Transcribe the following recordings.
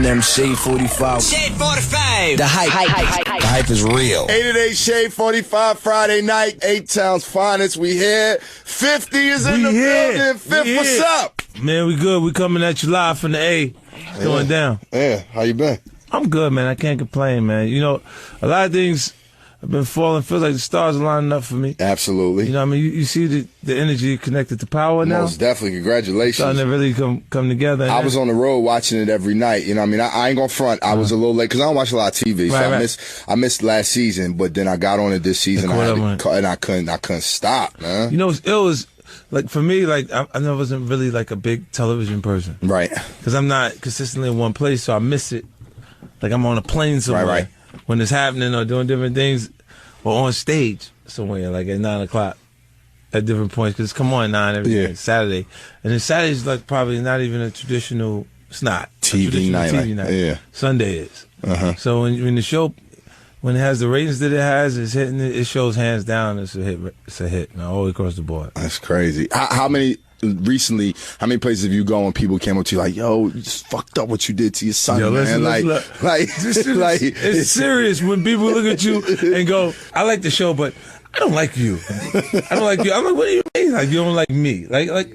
Them Shade 45. Shade 45. The hype is real. 8 Shade 45 Friday night. 8-Town's finest. We here. 50 is in the building. Fifth, what's up? Man, we good. We coming at you live from the A. It's going down. Yeah, how you been? I'm good, man. I can't complain, man. You know, a lot of things have been falling. Feels like the stars are lining up for me. Absolutely. You know what I mean? You see the energy connected to power now? Most definitely. Congratulations. Starting to really come together. I was on the road watching it every night. You know what I mean? I ain't gonna front. I was a little late because I don't watch a lot of TV. So I missed last season, but then I got on it this season. And I couldn't stop, man. You know, it was like, for me, like, I wasn't really like a big television person. Right. Because I'm not consistently in one place, so I miss it. Like I'm on a plane somewhere. Right. When it's happening or doing different things, or on stage somewhere, like at 9 o'clock at different points, because come on 9 every day, Saturday. And then Saturday's like probably not even a traditional, it's not. TV night. Yeah. Sunday is. So when the show, when it has the ratings that it has, it's hitting it shows hands down it's a hit, man, all across the board. That's crazy. How many places have you gone when people came up to you like, yo, you just fucked up what you did to your son, man? It's serious when people look at you and go, I like the show, but I don't like you. I don't like you. I'm like, what do you mean? Like, you don't like me? Like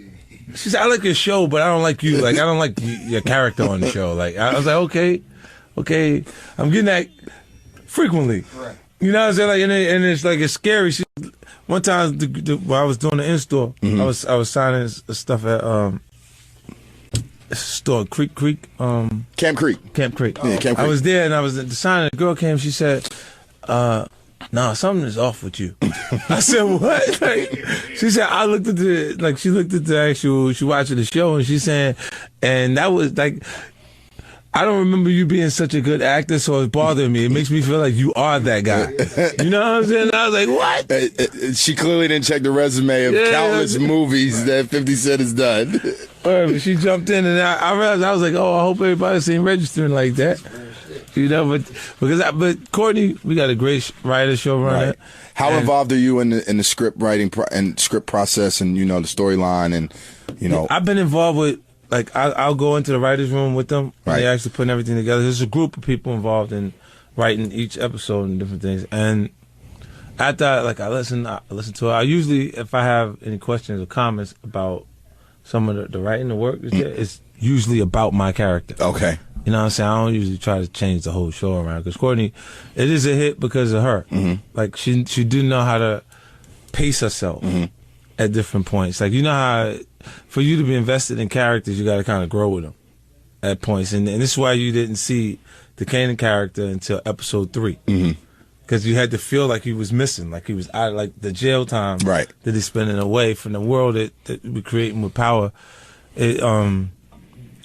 she said, I like your show, but I don't like you. Like, I don't like your character on the show. Like, I was like, okay. I'm getting that frequently. Right. You know what I'm saying? Like, and it's like, it's scary. One time, while I was doing the in-store, I was signing stuff at a store, Camp Creek. Camp Creek. Yeah, Camp Creek. I was there and I was signing. The girl came. She said, "Nah, something is off with you." I said, "What?" Like, she said, "I looked at she looked at the actual. She watching the show and she's saying, and that was like." I don't remember you being such a good actor, so it's bothering me. It makes me feel like you are that guy. You know what I'm saying? I was like, what? She clearly didn't check the resume of countless movies that 50 Cent has done. But she jumped in, and I realized, I was like, oh, I hope everybody's ain't registering like that. You know, but Courtney, we got a great writer, showrunner. Right. How involved are you in the script writing and script process and, you know, the storyline and, you know? I've been involved with, like, I'll go into the writer's room with them. Right. They actually putting everything together. There's a group of people involved in writing each episode and different things. And after I listen to it. I usually, if I have any questions or comments about some of the writing, the work, it's usually about my character. Okay. You know what I'm saying? I don't usually try to change the whole show around. Because Courtney, it is a hit because of her. Like, she do know how to pace herself at different points. Like, you know how, for you to be invested in characters, you got to kind of grow with them at points. And this is why you didn't see the Kanan character until episode 3. Because you had to feel like he was missing, like he was out of, like, the jail time that he's spending away from the world that we're creating with power.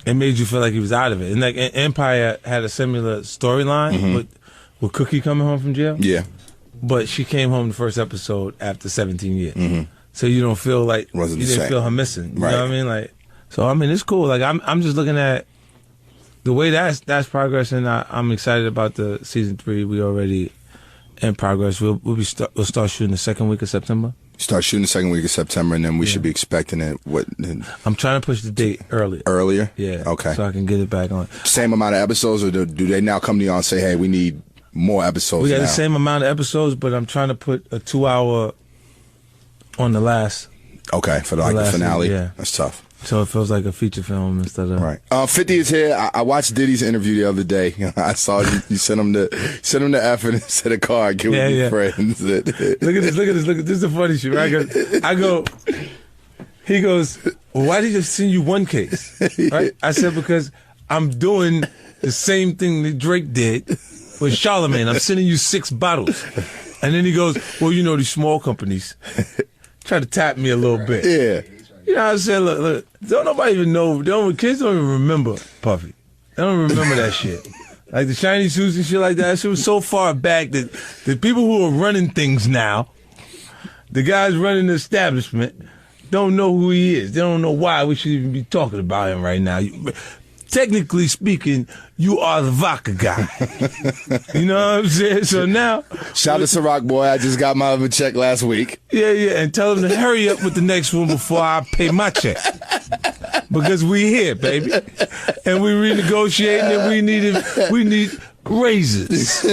It made you feel like he was out of it. And like Empire had a similar storyline with Cookie coming home from jail. Yeah. But she came home the first episode after 17 years. So you don't feel like you didn't feel her missing. You know what I mean? Like, so I mean, it's cool. Like, I'm just looking at the way that's progressing. I'm excited about the season 3. We already in progress. We'll start shooting the second week of September. Start shooting the second week of September, and then we should be expecting it. I'm trying to push the date earlier. Earlier? Yeah. Okay. So I can get it back on. Same amount of episodes, or do they now come to you and say, hey, we need more episodes? We got the same amount of episodes, but I'm trying to put a 2-hour on the last. Okay, for the finale. Yeah. That's tough. So it feels like a feature film instead of 50 is here. I watched Diddy's interview the other day. I saw you sent him the F and sent a card. Give me friends. Look at this. This is the funny shit. Right? I go. He goes, well, why did you send you one case? Right? I said, because I'm doing the same thing that Drake did with Charlamagne. I'm sending you 6 bottles. And then he goes, well, you know, these small companies try to tap me a little bit. Yeah. You know what I'm saying? Look, don't nobody even know. Kids don't even remember Puffy. They don't remember that shit. Like the shiny suits and shit like that. That shit was so far back that the people who are running things now, the guys running the establishment, don't know who he is. They don't know why we should even be talking about him right now. Technically speaking, you are the vodka guy. You know what I'm saying? So now... Shout out to Ciroc boy. I just got my other check last week. Yeah. And tell him to hurry up with the next one before I pay my check. because we here, baby, and we renegotiating, and we need raises.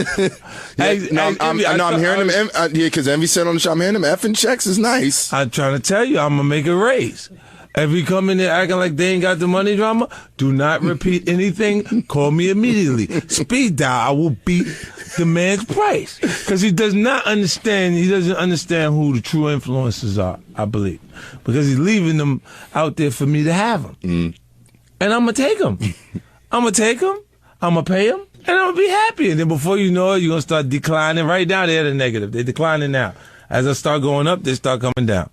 I'm hearing them. Because Envy said on the show, I'm hearing them effing checks is nice. I'm trying to tell you, I'm gonna make a raise. If we come in there acting like they ain't got the money drama, do not repeat anything. Call me immediately. Speed dial. I will beat the man's price. Because he does not understand. He doesn't understand who the true influencers are, I believe. Because he's leaving them out there for me to have them. And I'm going to take them. I'm going to take them. I'm going to pay them. And I'm going to be happy. And then before you know it, you're going to start declining. Right now, they're the negative. They're declining now. As I start going up, they start coming down.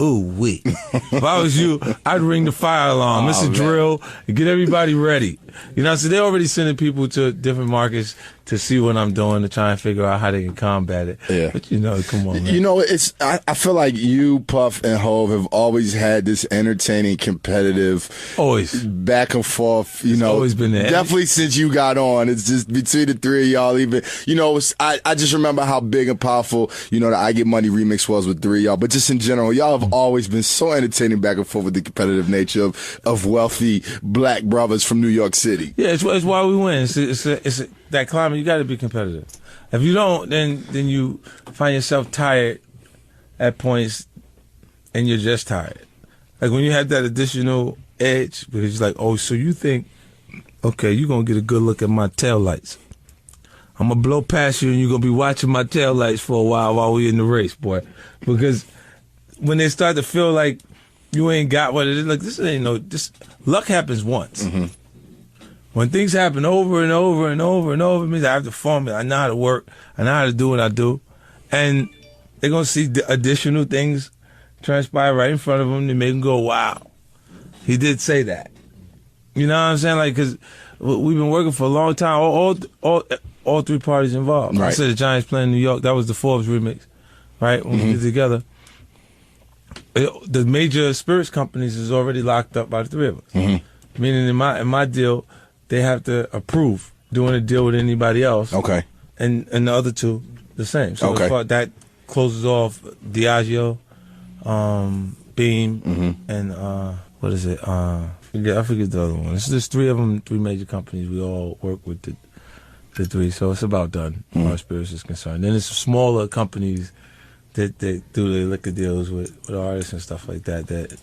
Ooh, wee. If I was you, I'd ring the fire alarm. It's a drill. And get everybody ready. You know, so they're already sending people to different markets to see what I'm doing, to try and figure out how they can combat it. Yeah. But, you know, come on, man. You know, I feel like you, Puff, and Hov have always had this entertaining, competitive, always back and forth, you know. Always been there. Definitely since you got on. It's just between the three of y'all even. You know, I just remember how big and powerful, you know, the I Get Money remix was with three of y'all. But just in general, y'all have always been so entertaining back and forth with the competitive nature of wealthy black brothers from New York City. Yeah, it's why we win. It's that climate, you got to be competitive. If you don't, then you find yourself tired at points, and you're just tired. Like when you have that additional edge, because you're like, oh, so you think, okay, you're going to get a good look at my taillights. I'm going to blow past you, and you're going to be watching my taillights for a while we're in the race, boy. Because when they start to feel like you ain't got what it is, like this luck happens once. Mm-hmm. When things happen over and over and over and over, it means I have to formula. I know how to work. I know how to do what I do. And they're going to see additional things transpire right in front of them to make them go, wow, he did say that. You know what I'm saying? Like, because we've been working for a long time, all three parties involved. Right. I said the Giants playing in New York. That was the Forbes remix, right? When we did together. The major spirits companies is already locked up by the three of us. Mm-hmm. Meaning in my deal, they have to approve doing a deal with anybody else. Okay. And the other two, the same. So that closes off Diageo, Beam, and what is it? I forget the other one. There's three of them, three major companies. We all work with the three, so it's about done as far as spirits is concerned. Then there's smaller companies that do their liquor deals with artists and stuff like that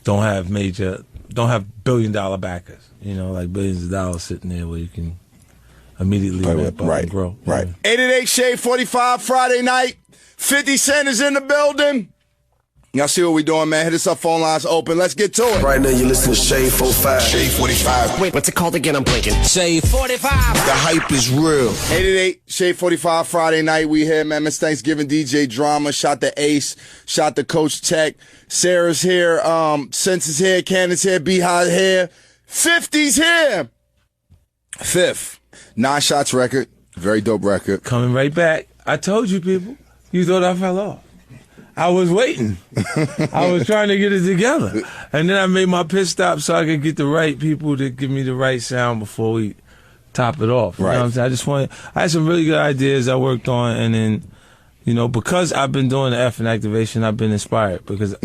don't have billion-dollar backers. You know, like billions of dollars sitting there where you can immediately ramp up and grow. Right. 888 Shade 45 Friday night. 50 Cent is in the building. Y'all see what we doing, man? Hit us up, phone lines open. Let's get to it. Right now, you listen to Shade 45. Shade 45. Wait, what's it called again? I'm blinking. Shade 45. The hype is real. 888 Shade 45 Friday night. We here, man. It's Thanksgiving. DJ Drama. Shot the Ace. Shot the Coach Tech. Sarah's here. Sense is here. Cannon's here. Beehive here. 50's here. Fifth. 9 Shots record. Very dope record. Coming right back. I told you, people. You thought I fell off. I was waiting. I was trying to get it together. And then I made my pit stop so I could get the right people to give me the right sound before we top it off. You know what I'm saying? I had some really good ideas I worked on, and then, you know, because I've been doing the F and activation, I've been inspired because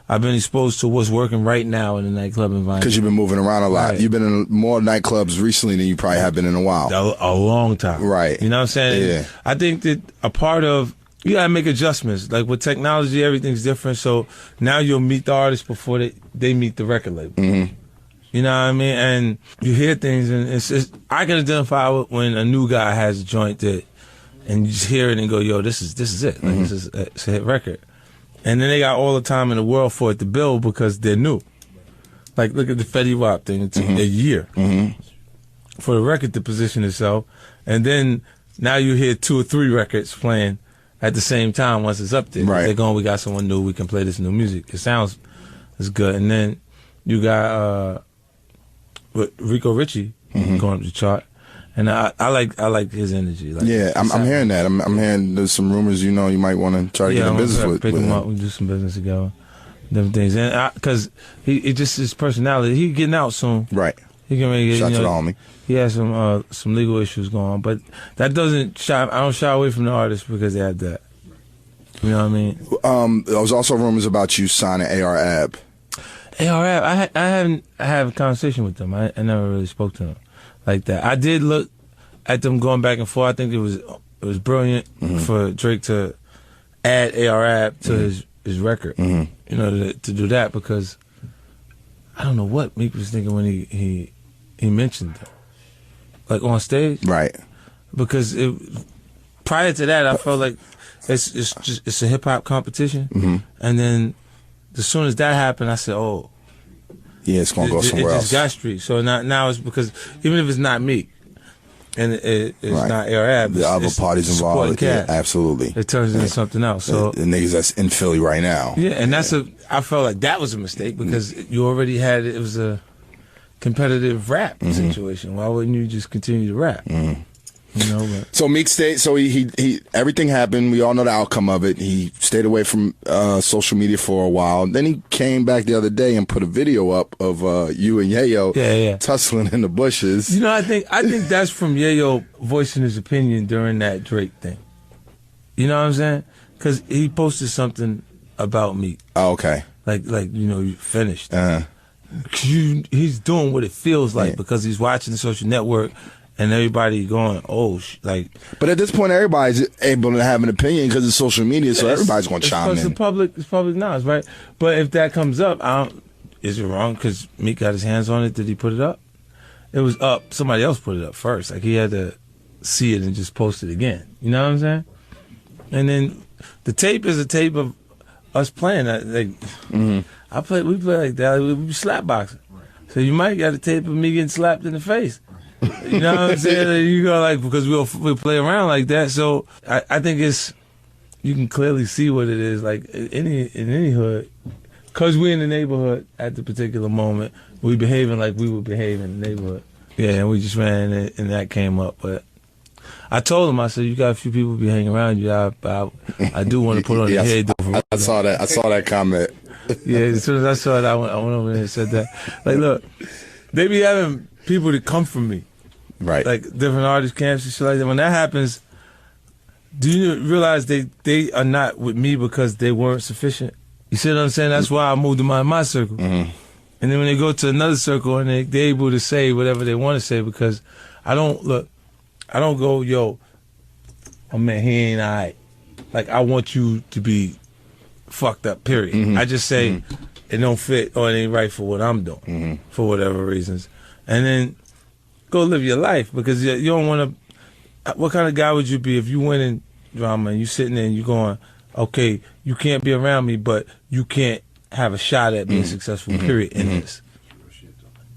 I've been exposed to what's working right now in the nightclub environment. Because you've been moving around a lot. Right. You've been in more nightclubs recently than you probably have been in a while. A long time. Right. You know what I'm saying? Yeah. I think that a part of, you gotta make adjustments. Like with technology, everything's different. So now you'll meet the artist before they meet the record label. Mm-hmm. You know what I mean? And you hear things, and it's I can identify when a new guy has a joint that, and you just hear it and go, "Yo, this is it. Like, it's a hit record." And then they got all the time in the world for it to build because they're new. Like look at the Fetty Wap thing; it took a year for the record to position itself, and then now you hear 2 or 3 records playing at the same time once it's up there. Right. They're going, we got someone new, we can play this new music. It sounds as good. And then you got Rico Richie going up the chart. And I like his energy. Like, yeah, I'm hearing that. I'm hearing there's some rumors, you know, you might want to try to get in business with him. Pick him up, we do some business together. Different things. And because he just his personality, he getting out soon. Right. He can make it. Shots it on me. He has some legal issues going on, but that doesn't I don't shy away from the artists because they had that. You know what I mean? There was also rumors about you signing AR Ab. ARAP, I haven't had a conversation with them. I never really spoke to them like that. I did look at them going back and forth. I think it was brilliant for Drake to add ARAP to his record. You know, to do that, because I don't know what Meek was thinking when he mentioned them, like on stage, right? Because prior to that, I felt like it's a hip hop competition, and then as soon as that happened, I said, "Oh, yeah, it's gonna go somewhere else." It's got street. So now it's because even if it's not Meek and it's not ARAP, the other parties involved, yeah, absolutely, it turns into something else. So the niggas that's in Philly right now, yeah, and I felt like that was a mistake because you already had it was a competitive rap situation. Why wouldn't you just continue to rap? You know, so Meek stayed. So he everything happened. We all know the outcome of it. He stayed away from social media for a while. Then he came back the other day and put a video up of you and Yayo tussling in the bushes. You know, I think that's from Yayo voicing his opinion during that Drake thing. You know what I'm saying? Because he posted something about Meek. Oh, okay. Like you know, you finished. He's doing what it feels like because he's watching the social network. And everybody going, like. But at this point, everybody's able to have an opinion because of social media, so everybody's going to chime in. It's public knowledge, right? But if that comes up, is it wrong because Meek got his hands on it? Did he put it up? It was up. Somebody else put it up first. Like he had to see it and just post it again. You know what I'm saying? And then the tape is a tape of us playing. We play like that. We be slap boxing. So you might got a tape of me getting slapped in the face. You know what I'm saying? You go like, because we'll play around like that. So I think you can clearly see what it is like in any hood, because we're in the neighborhood at the particular moment. We behaving like we would behave in the neighborhood. Yeah, and we just ran and that came up. But I told him, I said, you got a few people be hanging around you. I do want to put on your head. I saw that comment. Yeah, as soon as I saw it, I went over there and said that. Like, look, they be having people that come from me. Right. Like different artist camps and shit like that. When that happens, do you realize they are not with me because they weren't sufficient? You see what I'm saying? That's why I moved them out of my circle. And then when they go to another circle and they're able to say whatever they want to say, because I don't go, yo, oh man, he ain't all right. Like, I want you to be fucked up, period. I just say it don't fit or it ain't right for what I'm doing for whatever reasons. And then go live your life, because you don't want to. What kind of guy would you be if you went in drama and you sitting there and you going, okay, you can't be around me, but you can't have a shot at being successful, period, in this.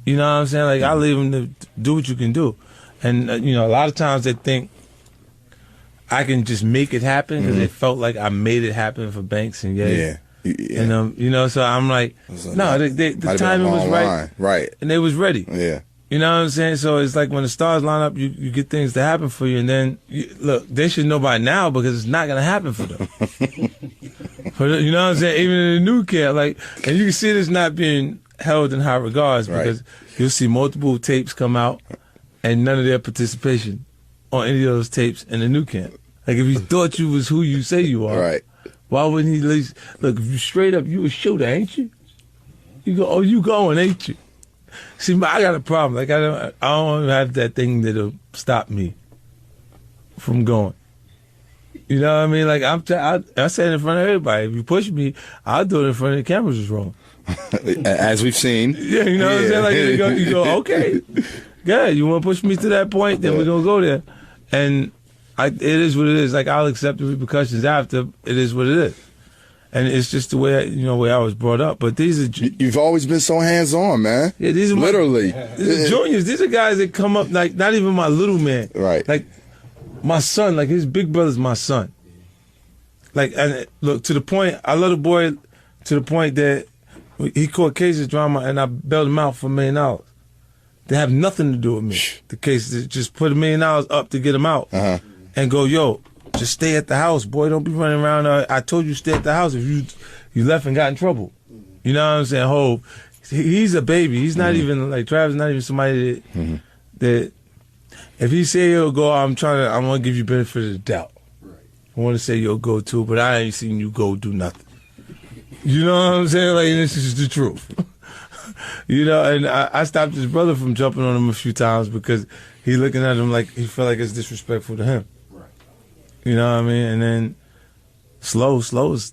You know what I'm saying? Like, I leave them to do what you can do. And, you know, a lot of times they think I can just make it happen because they felt like I made it happen for Banks and Ye. Yeah. And, you know, so I'm like, no, the timing was right. Right. And they was ready. Yeah. You know what I'm saying? So it's like when the stars line up, you get things to happen for you, and then look, they should know by now because it's not gonna happen for them. You know what I'm saying? Even in the new camp, like, and you can see this not being held in high regards because you'll see multiple tapes come out and none of their participation on any of those tapes in the new camp. Like, if you thought you was who you say you are, why wouldn't he at least look? If you straight up, you a shooter, ain't you? You go, oh, you going, ain't you? See, I got a problem. Like, I don't have that thing that'll stop me from going. You know what I mean? Like, I say it in front of everybody. If you push me, I'll do it in front of the cameras. Is wrong. As we've seen. Yeah, you know what I'm saying? Like, you go, okay, good. You want to push me to that point? Then we're gonna go there. And it is what it is. Like, I'll accept the repercussions after. It is what it is. And it's just the way way I was brought up. But these are you've always been so hands on, man. Yeah, these are literally these are juniors. These are guys that come up like not even my little man. Right. Like my son. Like his big brother's my son. Like, and look, to the point, I love the boy to the point that he caught cases drama and I bailed him out for $1 million. They have nothing to do with me. The case just put $1 million up to get him out and go, yo. Just stay at the house, boy. Don't be running around. I told you stay at the house if you left and got in trouble. You know what I'm saying? Hov, he's a baby. He's not even like Travis. Not even somebody that if he say he'll go, I want to give you benefit of the doubt. Right. I want to say you'll go too, but I ain't seen you go do nothing. You know what I'm saying? Like, this is the truth. You know, and I stopped his brother from jumping on him a few times because he looking at him like he felt like it's disrespectful to him. Right. You know what I mean? And then slow is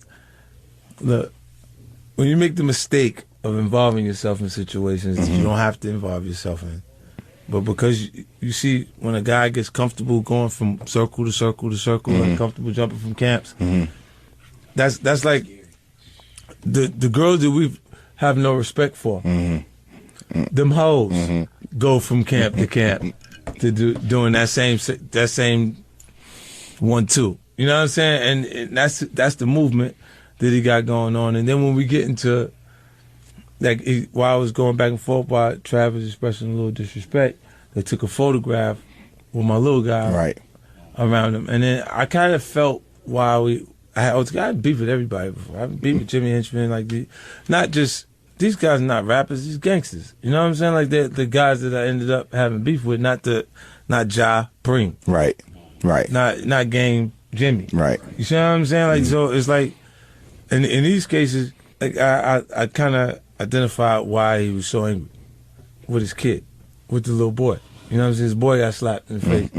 when you make the mistake of involving yourself in situations that you don't have to involve yourself in. But because you see when a guy gets comfortable going from circle to circle to circle and comfortable jumping from camps, that's like the girls that we have no respect for. Them hoes go from camp to camp to doing that same 1-2. You know what I'm saying? And that's the movement that he got going on. And then when we get into like while I was going back and forth, while Travis expressing a little disrespect, they took a photograph with my little guy around him, and then I kind of felt while I had beef with everybody before. I beef with Jimmy Henchmen, like not just these guys, are not rappers, these gangsters. You know what I'm saying? Like the guys that I ended up having beef with, not Ja Preem, right, not Game Jimmy, right. You see what I'm saying? Like so, it's like in these cases, like I kind of identified why he was so angry with his kid, with the little boy. You know what I'm saying? His boy got slapped in the face.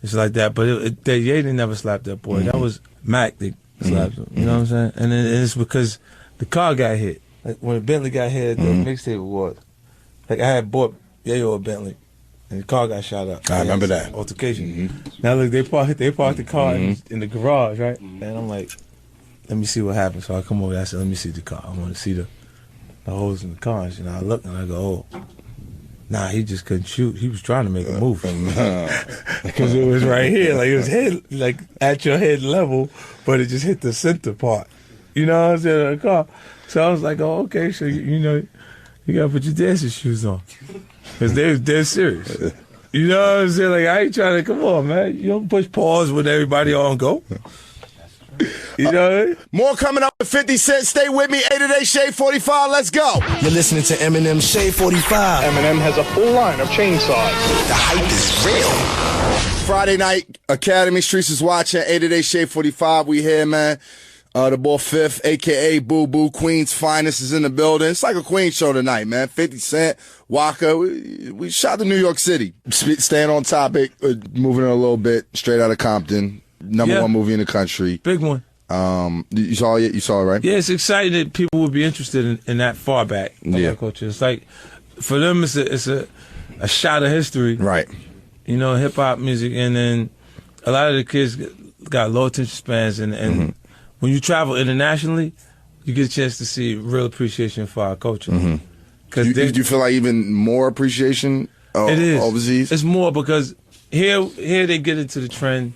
It's like that. But Ye never slapped that boy. That was Mac that slapped him. You know what I'm saying? And it's because the car got hit. Like when the Bentley got hit, the mixtape was. Like I had bought Yayo a Bentley, and the car got shot up. I remember that. Altercation. Now look, they parked the car in the garage, right? And I'm like, let me see what happens. So I come over there, I said, let me see the car. I want to see the holes in the cars. And I look and I go, oh. Nah, he just couldn't shoot. He was trying to make a move. Because it was right here. Like, it was like at your head level, but it just hit the center part. You know what I'm saying? Of the car. So I was like, oh, okay, so, you know, you got to put your dancing shoes on. Because they're serious. You know what I'm saying? Like, I ain't trying to, come on, man. You don't push pause when everybody on go. You know what I mean? More coming up with 50 Cent. Stay with me. 8-8 Shade 45. Let's go. You're listening to Eminem Shade 45. Eminem has a full line of chainsaws. The hype is real. Friday night, Academy Streets is watching. 8-8 Shade 45. We here, man. The boy Fifth, a.k.a. Boo Boo, Queen's Finest, is in the building. It's like a Queen show tonight, man. 50 Cent, Waka. We shot to New York City. Staying on topic, moving it a little bit, straight out of Compton. Number one movie in the country. Big one. You saw it? You saw it, right? Yeah, it's exciting that people would be interested in that far back culture. It's like, for them, it's a shot of history. Right. You know, hip-hop music, and then a lot of the kids got low attention spans, and when you travel internationally, you get a chance to see real appreciation for our culture. Do you feel like even more appreciation it is. overseas? It's more because here they get into the trend.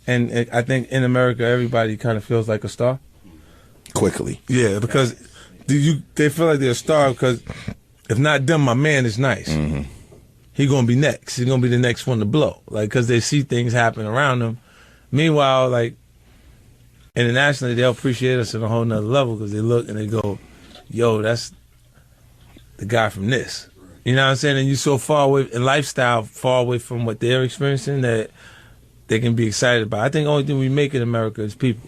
And I think in America, everybody kind of feels like a star. Quickly. Yeah, because they feel like they're a star because if not them, my man is nice. He going to be next. He's going to be the next one to blow. Like, because they see things happen around them. Meanwhile, like, internationally, they'll appreciate us on a whole nother level because they look and they go, yo, that's the guy from this. You know what I'm saying? And you're so far away in lifestyle, far away from what they're experiencing that they can be excited about. I think the only thing we make in America is people.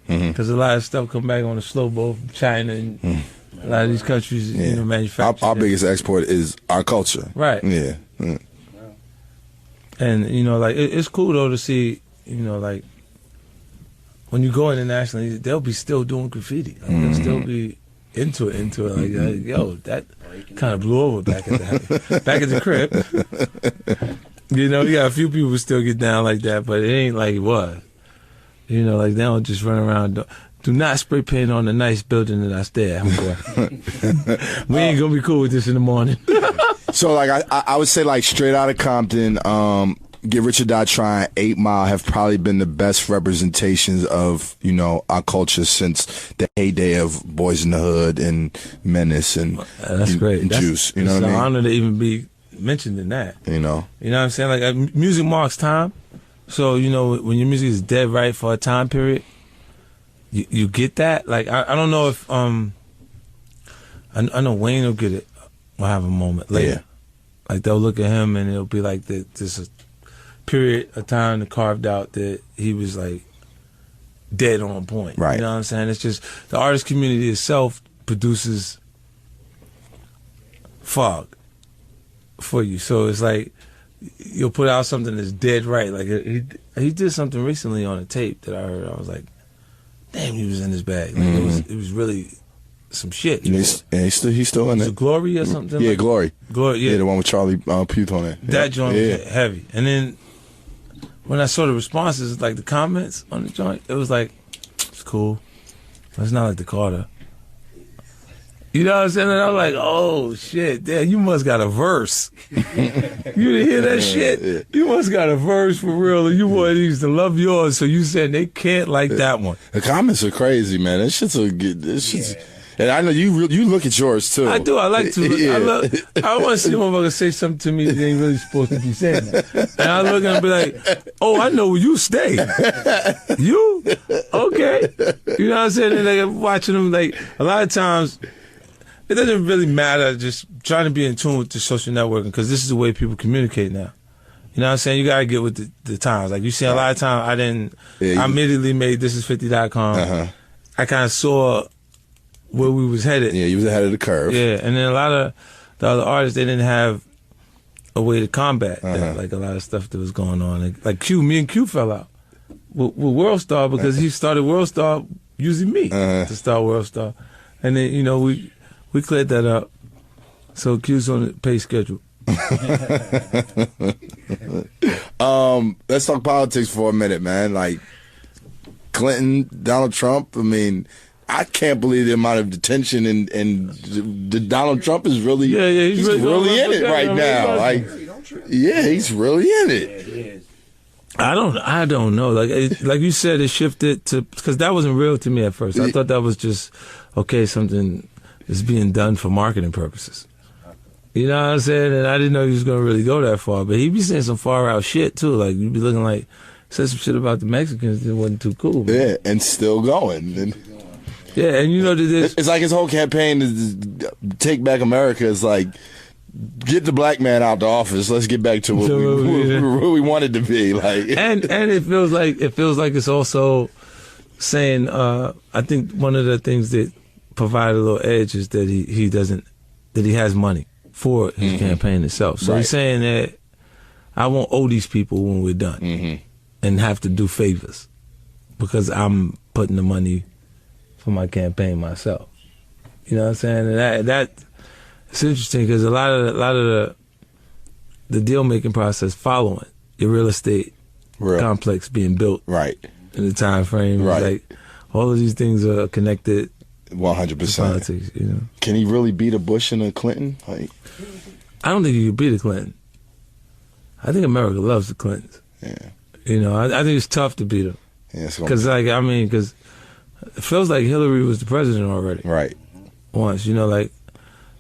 Because a lot of stuff come back on the slow boat from China and a lot of these countries, you know, manufacture. Our biggest export is our culture. Right. Yeah. And, you know, like, it's cool, though, to see, you know, like, when you go internationally, they'll be still doing graffiti. Like, they'll still be into it. Like, yo, that kind of blew over back at the crib. You know, you got a few people who still get down like that, but it ain't like it was. You know, like they don't just run around. Do not spray paint on the nice building that I stay at, homeboy. We ain't gonna be cool with this in the morning. So, like, I would say, like, straight out of Compton, Get Rich or Die Trying, 8 Mile have probably been the best representations of, you know, our culture since the heyday of Boys in the Hood and Menace and that's great. And Juice. You know what I mean? It's an honor to even be mentioned in that. You know what I'm saying? Like, music marks time. So, you know, when your music is dead right for a time period, you get that. Like, I don't know if I know Wayne will get it. Will have a moment later. Yeah. Like, they'll look at him and it'll be like this a period of time carved out that he was like dead on point. Right. You know what I'm saying? It's just the artist community itself produces fog for you. So it's like you'll put out something that's dead right. Like he did something recently on a tape that I heard. I was like, damn, he was in his bag. Like it was really some shit. And he's still in it. Glory or something? Yeah, like Glory. Glory, yeah. Yeah, the one with Charlie Puth on it. That joint was heavy. And then when I saw the responses, like the comments on the joint, it was like, it's cool. It's not like the Carter. You know what I'm saying? And I'm like, oh shit, damn, you must got a verse. You didn't hear that shit? You must got a verse for real. And you wanted these to love yours, so you said they can't like that one. The comments are crazy, man. That shit's a good. And I know you look at yours too. I do. I like to. I want to see a motherfucker say something to me that ain't really supposed to be saying that. And I look and be like, oh, I know where you stay. You? Okay. You know what I'm saying? And like watching them, like a lot of times, it doesn't really matter. Just trying to be in tune with the social networking because this is the way people communicate now. You know what I'm saying? You got to get with the times. Like you see a lot of times, I immediately made thisis50.com. I kind of saw where we was headed. Yeah, you was ahead of the curve. Yeah, and then a lot of the other artists, they didn't have a way to combat that. Like a lot of stuff that was going on. Like Q, me and Q fell out with World Star because he started World Star using me to start World Star. And then, you know, we cleared that up. So Q's on the pay schedule. Let's talk politics for a minute, man. Like Clinton, Donald Trump, I mean, I can't believe the amount of detention and Donald Trump is really he's really in it right now. Like, yeah, he's really in it. I don't know. Like you said, it shifted to because that wasn't real to me at first. I thought that was just something is being done for marketing purposes. You know what I'm saying? And I didn't know he was gonna really go that far. But he be saying some far out shit too. Like you'd be looking like said some shit about the Mexicans that wasn't too cool. Man. Yeah, and still going. Yeah, and you know that it's like his whole campaign to take back America is like get the black man out the office. Let's get back to what we wanted to be. Like, and it feels like it's also saying. I think one of the things that provide a little edge is that he has money for his campaign itself. So he's saying that I won't owe these people when we're done and have to do favors because I'm putting the money for my campaign myself. You know what I'm saying? And that it's interesting because a lot of the deal making process following your real estate complex being built in the time frame. Like all of these things are connected 100%. Politics, you know. Can he really beat a Bush and a Clinton? Like, I don't think he could beat a Clinton. I think America loves the Clintons. Yeah. You know, I think it's tough to beat them. Yeah, because it feels like Hillary was the president already. Right. Once, you know, like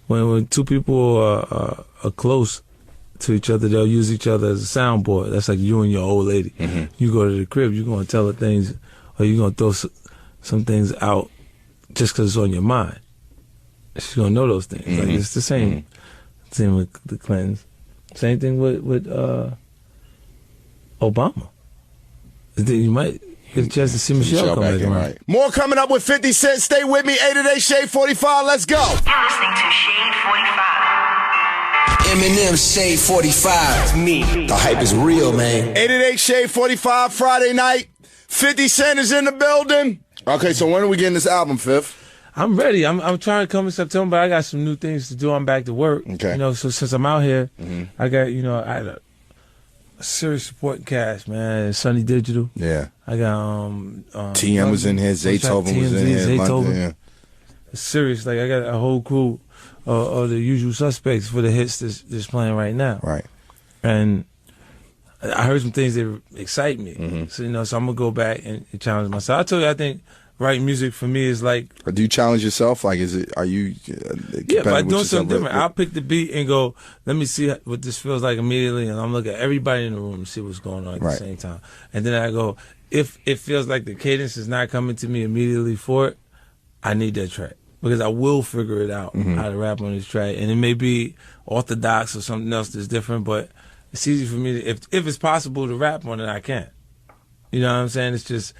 when two people are close to each other, they'll use each other as a soundboard. That's like you and your old lady. You go to the crib, you're going to tell her things, or you're going to throw some things out just because it's on your mind. She's going to know those things. Like it's the same. Same with the Clintons. Same thing with Obama. You might get a chance to see Michelle come back around. Right. More coming up with 50 Cent. Stay with me. 8-8 Shade 45. Let's go. You're listening to Shade 45. Eminem Shade 45. Me. The hype is real, man. 8-8 Shade 45 Friday night. 50 Cent is in the building. Okay, so when are we getting this album, Fifth? I'm ready. I'm trying to come in September, but I got some new things to do. I'm back to work. Okay. You know, so since I'm out here, I got, I had a serious supporting cast, man. Sunny Digital. Yeah. I got TM was in here, Zaytoven was in here. Zaytoven. It's serious. Like I got a whole crew of the usual suspects for the hits that's playing right now. Right. And I heard some things that excite me. So so I'm gonna go back and challenge myself. I told you, I think writing music for me is like. Do you challenge yourself? Like, are you? Yeah, by doing something different. I'll pick the beat and go, let me see what this feels like immediately, and I'm looking at everybody in the room and see what's going on at the same time. And then I go, if it feels like the cadence is not coming to me immediately for it, I need that track. Because I will figure it out how to rap on this track. And it may be orthodox or something else that's different, but it's easy for me to, if it's possible to rap on it, I can. You know what I'm saying? It's just,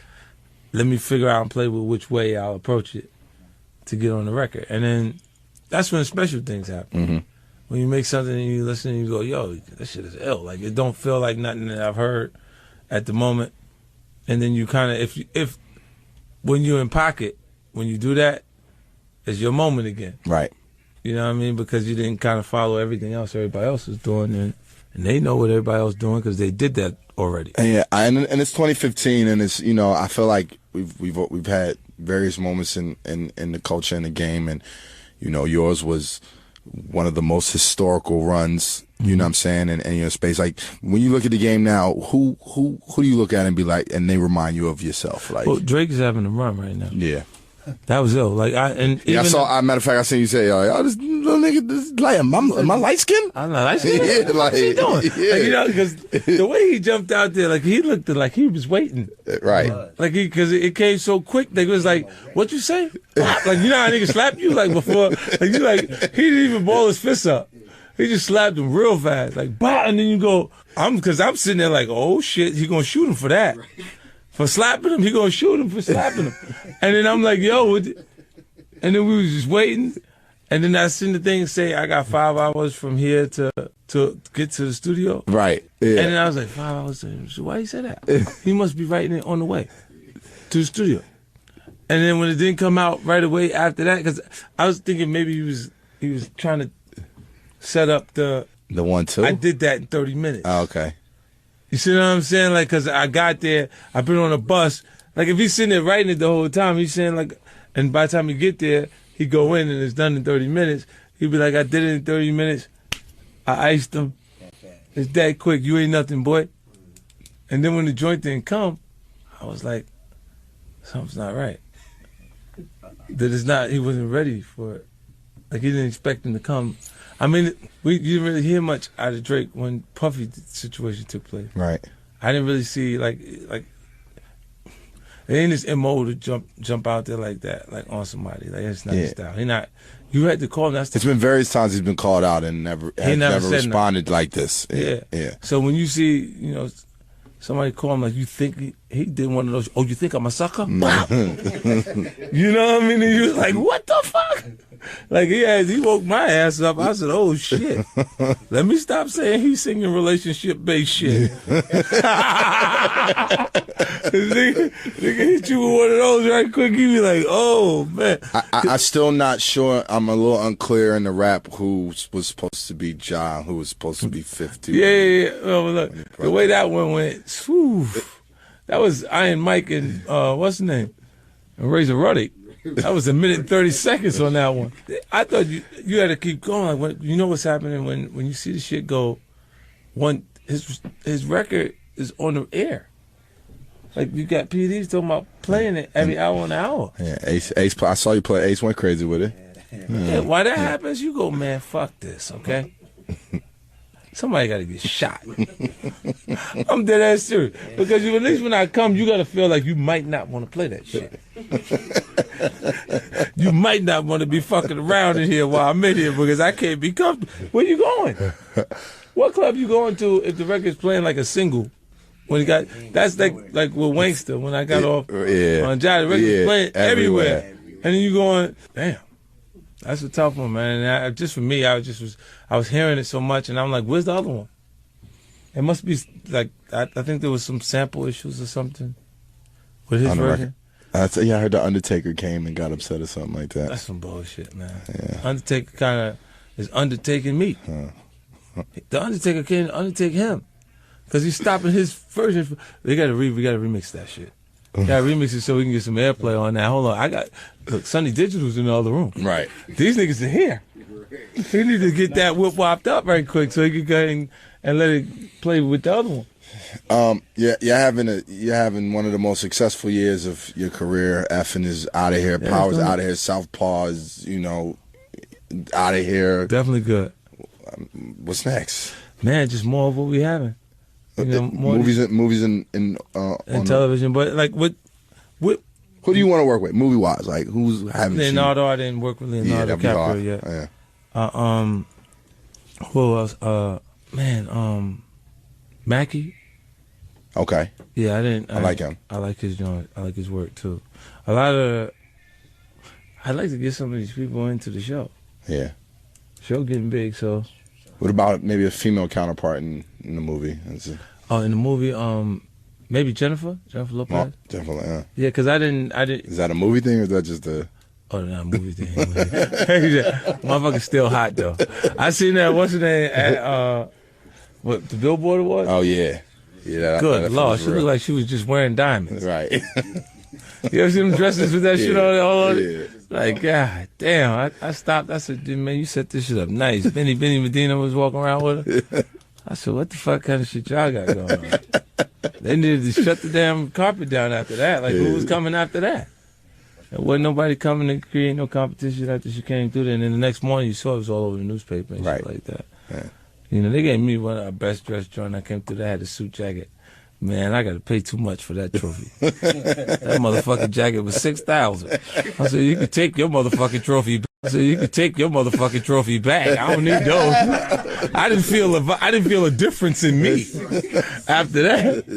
let me figure out and play with which way I'll approach it to get on the record. And then that's when special things happen. when you make something and you listen and you go, yo, that shit is ill. Like, it don't feel like nothing that I've heard at the moment. And then you kind of, if when you're in pocket, when you do that, it's your moment again. Right. You know what I mean? Because you didn't kind of follow everything else everybody else is doing, and they know what everybody else is doing because they did that already. And yeah, and it's 2015, and it's, you know, I feel like we've had various moments in the culture and the game, and you know, yours was one of the most historical runs. You know what I'm saying? And your space, like when you look at the game now, who do you look at and be like, and they remind you of yourself? Like, well, Drake is having a run right now. Yeah. That was ill. Like I saw. Matter of fact, I seen you say, "Yo, this little nigga, this light. Am I light skinned? I'm not light skinned. Yeah, like, what's he doing? Yeah. Like, you know, because the way he jumped out there, like he looked like he was waiting. Right. Like because it came so quick. Like it was like, what you say? Like you know how niggas slap you like before. Like you like he didn't even ball his fists up. He just slapped him real fast, like bah, and then you go. I'm sitting there like, oh shit, he gonna shoot him for that. For slapping him, he gonna shoot him for slapping him. And then I'm like, yo, and then we was just waiting. And then I seen the thing say, I got 5 hours from here to get to the studio. Right. Yeah. And then I was like, 5 hours? So why he say that? He must be writing it on the way to the studio. And then when it didn't come out right away after that, because I was thinking maybe he was trying to set up the 1-2. I did that in 30 minutes. Oh, okay. You see what I'm saying? Like, because I got there, I've been on a bus. Like, if he's sitting there writing it the whole time, he's saying, like, and by the time he get there, he go in and it's done in 30 minutes. He'd be like, I did it in 30 minutes. I iced him. It's that quick. You ain't nothing, boy. And then when the joint didn't come, I was like, something's not right. That it's not, he wasn't ready for it. Like, he didn't expect him to come. I mean, you didn't really hear much out of Drake when Puffy situation took place. Right. I didn't really see like it ain't his MO to jump out there like that, like on somebody. Like it's not his style. He not. You had to call him. It's been various times he's been called out and never responded like this. Yeah. Yeah. So when you see, you know, somebody call him like, you think he did one of those? Oh, you think I'm a sucker? You know what I mean? And you was like, what the fuck? Like he woke my ass up. I said, "Oh shit! Let me stop saying he's singing relationship-based shit." nigga hit you with one of those right quick. You be like, "Oh man!" I still not sure. I'm a little unclear in the rap who was supposed to be John, who was supposed to be 50. Yeah. Well, look, the way that one went, whew, that was Iron Mike and what's his name, and Razor Ruddick. That was 1 minute and 30 seconds on that one. I thought you had to keep going. Like you know what's happening when you see the shit go. His record is on the air. Like you got PDs talking about playing it every hour on the hour. Yeah, Ace. I saw you play. Ace went crazy with it. Yeah, why that happens? You go, man. Fuck this, okay? Somebody got to get shot. I'm dead ass serious. Because at least when I come, you got to feel like you might not want to play that shit. You might not want to be fucking around in here while I'm in here because I can't be comfortable. Where you going? What club you going to if the record's playing like a single? When you got that's like with Wankster when I got off on Jai, the record's playing everywhere. And then you going, damn. That's a tough one, man. And just for me, I was hearing it so much, and I'm like, where's the other one? It must be like I think there was some sample issues or something with his version. I heard the Undertaker came and got upset or something like that. That's some bullshit, man. Yeah. Undertaker kind of is undertaking Meek. The Undertaker can't undertake him because he's stopping his version. We got to remix that shit. Got to remix it so we can get some airplay on that. Hold on, look, Sonny Digital's in the other room. Right. These niggas are here. He need to get that whip whopped up right quick so he can go ahead and let it play with the other one. You're having one of the most successful years of your career. Effing is out of here. Power's out of here. Southpaw is, out of here. Definitely good. What's next? Man, just more of what we having. More movies and television, but like what? Who do you want to work with, movie wise? Like who's having? Leonardo, I didn't work with Leonardo DiCaprio yet. Yeah. Who else? Mackie. Okay. Yeah, I didn't. I like him. I like his joint. I like his work too. I'd like to get some of these people into the show. Yeah. Show getting big, so What about maybe a female counterpart in the movie? Oh, in the movie, maybe Jennifer Lopez. Oh, Jennifer, yeah. Yeah, because I didn't. Is that a movie thing or is that just a? Oh, no, movie thing. Motherfucker's still hot though. I seen that. What's her name at what the Billboard Awards? Oh yeah, yeah. Good Lord, she looked like she was just wearing diamonds. Right. You ever see them dresses with that shit on? Yeah. Like, God damn. I stopped. I said, dude, man, you set this shit up nice. Benny Medina was walking around with her. I said, what the fuck kind of shit y'all got going on? They needed to shut the damn carpet down after that. Like, who was coming after that? There wasn't nobody coming to create no competition after she came through there. And then the next morning, you saw it was all over the newspaper and shit like that. Yeah. You know, they gave me one of our best dressed joint. I came through there, I had a suit jacket. Man, I got to pay too much for that trophy. That motherfucking jacket was $6,000. I said, you can take your motherfucking trophy. I said, you can take your motherfucking trophy back. I don't need those. I didn't feel a difference in me after that.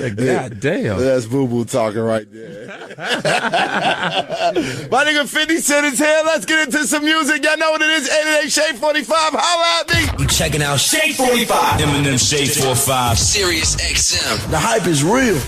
Like, God damn. That's Boo Boo talking right there. My nigga 50 Cent is here. Let's get into some music. Y'all know what it is. 888 Shade 45. Holla at me. You checking out Shade 45. Eminem Shade 45. Sirius XM. The hype is real.